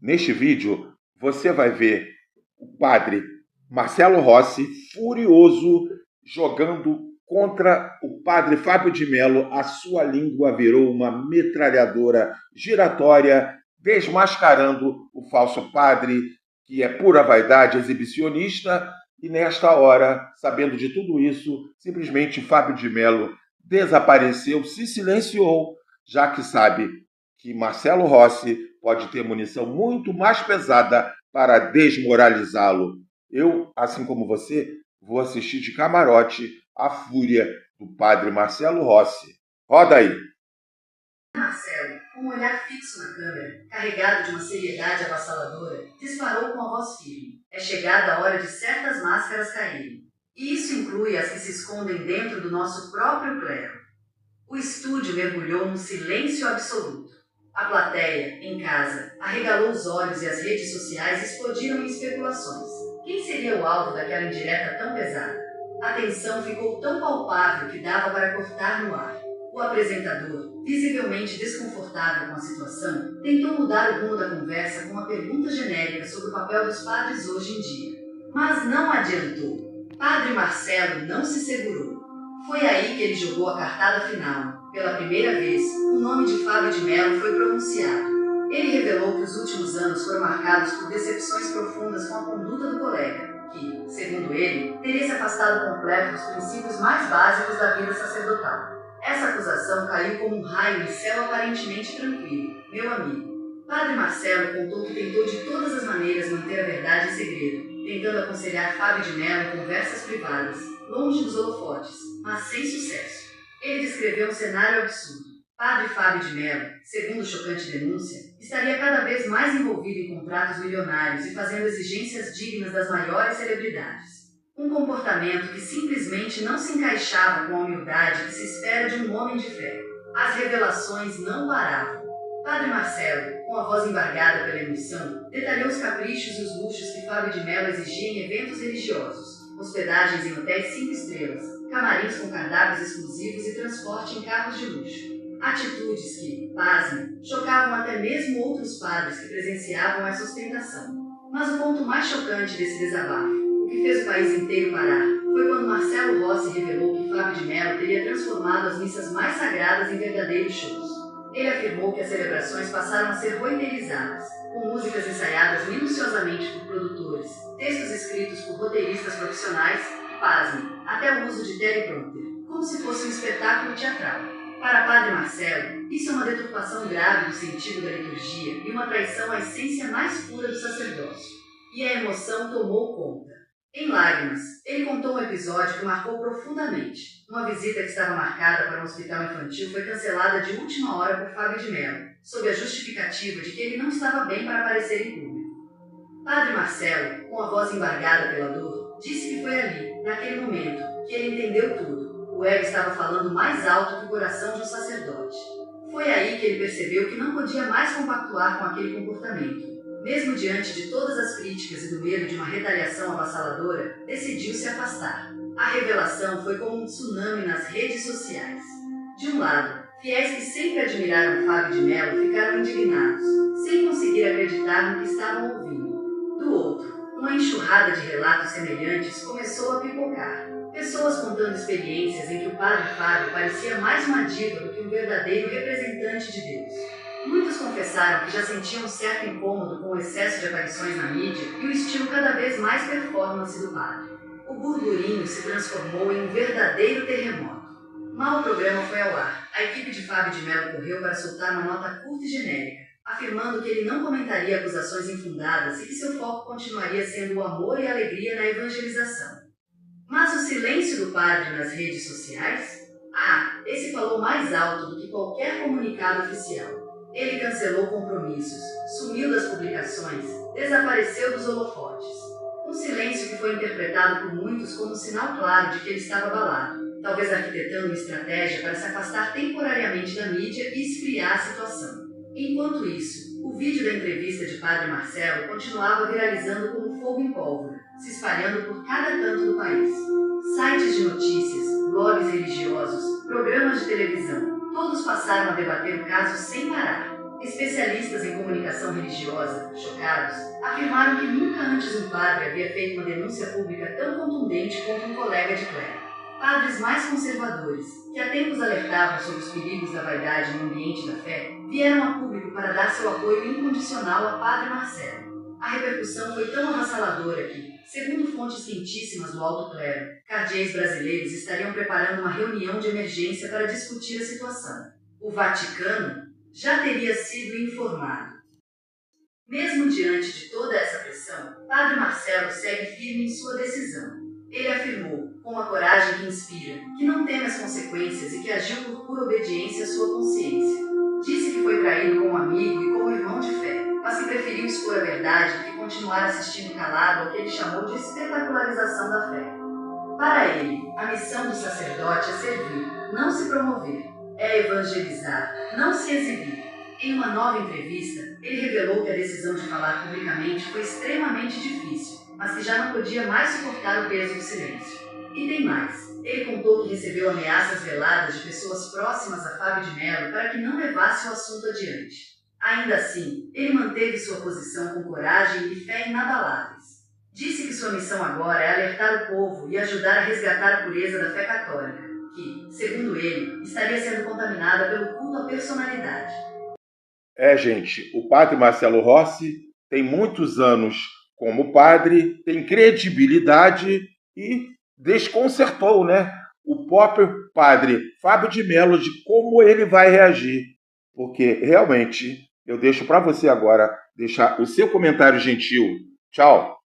Neste vídeo, você vai ver o padre Marcelo Rossi furioso jogando contra o padre Fábio de Mello. A sua língua virou uma metralhadora giratória, desmascarando o falso padre, que é pura vaidade exibicionista. E nesta hora, sabendo de tudo isso, simplesmente Fábio de Mello desapareceu, se silenciou, já que sabe que Marcelo Rossi pode ter munição muito mais pesada para desmoralizá-lo. Eu, assim como você, vou assistir de camarote a fúria do padre Marcelo Rossi. Roda aí! Marcelo, com um olhar fixo na câmera, carregado de uma seriedade avassaladora, disparou com a voz firme. É chegada a hora de certas máscaras caírem. E isso inclui as que se escondem dentro do nosso próprio clero. O estúdio mergulhou num silêncio absoluto. A plateia, em casa, arregalou os olhos e as redes sociais explodiram em especulações. Quem seria o alvo daquela indireta tão pesada? A tensão ficou tão palpável que dava para cortar no ar. O apresentador, visivelmente desconfortável com a situação, tentou mudar o rumo da conversa com uma pergunta genérica sobre o papel dos padres hoje em dia. Mas não adiantou. Padre Marcelo não se segurou. Foi aí que ele jogou a cartada final. Pela primeira vez, o nome de Fábio de Mello foi pronunciado. Ele revelou que os últimos anos foram marcados por decepções profundas com a conduta do colega, que, segundo ele, teria se afastado completo dos princípios mais básicos da vida sacerdotal. Essa acusação caiu como um raio em céu aparentemente tranquilo. Meu amigo. Padre Marcelo contou que tentou de todas as maneiras manter a verdade em segredo, tentando aconselhar Fábio de Mello em conversas privadas, longe dos holofotes, mas sem sucesso. Ele descreveu um cenário absurdo. Padre Fábio de Mello, segundo chocante denúncia, estaria cada vez mais envolvido em contratos milionários e fazendo exigências dignas das maiores celebridades. Um comportamento que simplesmente não se encaixava com a humildade que se espera de um homem de fé. As revelações não paravam. Padre Marcelo, com a voz embargada pela emoção, detalhou os caprichos e os luxos que Fábio de Mello exigia em eventos religiosos, hospedagens em hotéis 5 estrelas, camarins com cardápios exclusivos e transporte em carros de luxo. Atitudes que, pasmem, chocavam até mesmo outros padres que presenciavam essa ostentação. Mas o ponto mais chocante desse desabafo, o que fez o país inteiro parar, foi quando Marcelo Rossi revelou que Fábio de Mello teria transformado as missas mais sagradas em verdadeiros shows. Ele afirmou que as celebrações passaram a ser roteirizadas, com músicas ensaiadas minuciosamente por produtores, textos escritos por roteiristas profissionais e, pasmem, até o uso de teleprompter, como se fosse um espetáculo teatral. Para Padre Marcelo, isso é uma deturpação grave do sentido da liturgia e uma traição à essência mais pura do sacerdócio. E a emoção tomou conta. Em lágrimas, ele contou um episódio que marcou profundamente. Uma visita que estava marcada para um hospital infantil foi cancelada de última hora por Fábio de Mello, sob a justificativa de que ele não estava bem para aparecer em público. Padre Marcelo, com a voz embargada pela dor, disse que foi ali, naquele momento, que ele entendeu tudo. O ego estava falando mais alto que o coração de um sacerdote. Foi aí que ele percebeu que não podia mais compactuar com aquele comportamento. Mesmo diante de todas as críticas e do medo de uma retaliação avassaladora, decidiu se afastar. A revelação foi como um tsunami nas redes sociais. De um lado, fiéis que sempre admiraram Fábio de Mello ficaram indignados, sem conseguir acreditar no que estavam ouvindo. Do outro, uma enxurrada de relatos semelhantes começou a pipocar. Pessoas contando experiências em que o padre Fábio parecia mais uma diva do que um verdadeiro representante de Deus. Muitos confessaram que já sentiam um certo incômodo com o excesso de aparições na mídia e o estilo cada vez mais performance do padre. O burburinho se transformou em um verdadeiro terremoto. Mal o programa foi ao ar, a equipe de Fábio de Mello correu para soltar uma nota curta e genérica, afirmando que ele não comentaria acusações infundadas e que seu foco continuaria sendo o amor e a alegria na evangelização. Mas o silêncio do padre nas redes sociais? Esse falou mais alto do que qualquer comunicado oficial. Ele cancelou compromissos, sumiu das publicações, desapareceu dos holofotes. Um silêncio que foi interpretado por muitos como um sinal claro de que ele estava abalado, talvez arquitetando uma estratégia para se afastar temporariamente da mídia e esfriar a situação. Enquanto isso, o vídeo da entrevista de Padre Marcelo continuava viralizando como fogo em pólvora, se espalhando por cada canto do país. Sites de notícias, blogs religiosos, programas de televisão, todos passaram a debater o caso sem parar. Especialistas em comunicação religiosa, chocados, afirmaram que nunca antes um padre havia feito uma denúncia pública tão contundente contra um colega de clero. Padres mais conservadores, que há tempos alertavam sobre os perigos da vaidade no ambiente da fé, vieram a público para dar seu apoio incondicional a Padre Marcelo. A repercussão foi tão avassaladora que, segundo fontes quentíssimas do alto clero, cardeais brasileiros estariam preparando uma reunião de emergência para discutir a situação. O Vaticano já teria sido informado. Mesmo diante de toda essa pressão, Padre Marcelo segue firme em sua decisão. Ele afirmou, com uma coragem que inspira, que não teme as consequências e que agiu por pura obediência à sua consciência. Disse que foi traído como amigo e como irmão de fé, mas que preferiu expor a verdade do que continuar assistindo calado ao que ele chamou de espetacularização da fé. Para ele, a missão do sacerdote é servir, não se promover. É evangelizar, não se exibir. Em uma nova entrevista, ele revelou que a decisão de falar publicamente foi extremamente difícil, mas que já não podia mais suportar o peso do silêncio. E tem mais. Ele contou que recebeu ameaças veladas de pessoas próximas a Fábio de Mello para que não levasse o assunto adiante. Ainda assim, ele manteve sua posição com coragem e fé inabaláveis. Disse que sua missão agora é alertar o povo e ajudar a resgatar a pureza da fé católica, que, segundo ele, estaria sendo contaminada pelo culto à personalidade. Gente, o padre Marcelo Rossi tem muitos anos como padre, tem credibilidade e desconcertou, né, o próprio padre Fábio de Mello de como ele vai reagir. Porque, realmente, eu deixo para você agora deixar o seu comentário gentil. Tchau!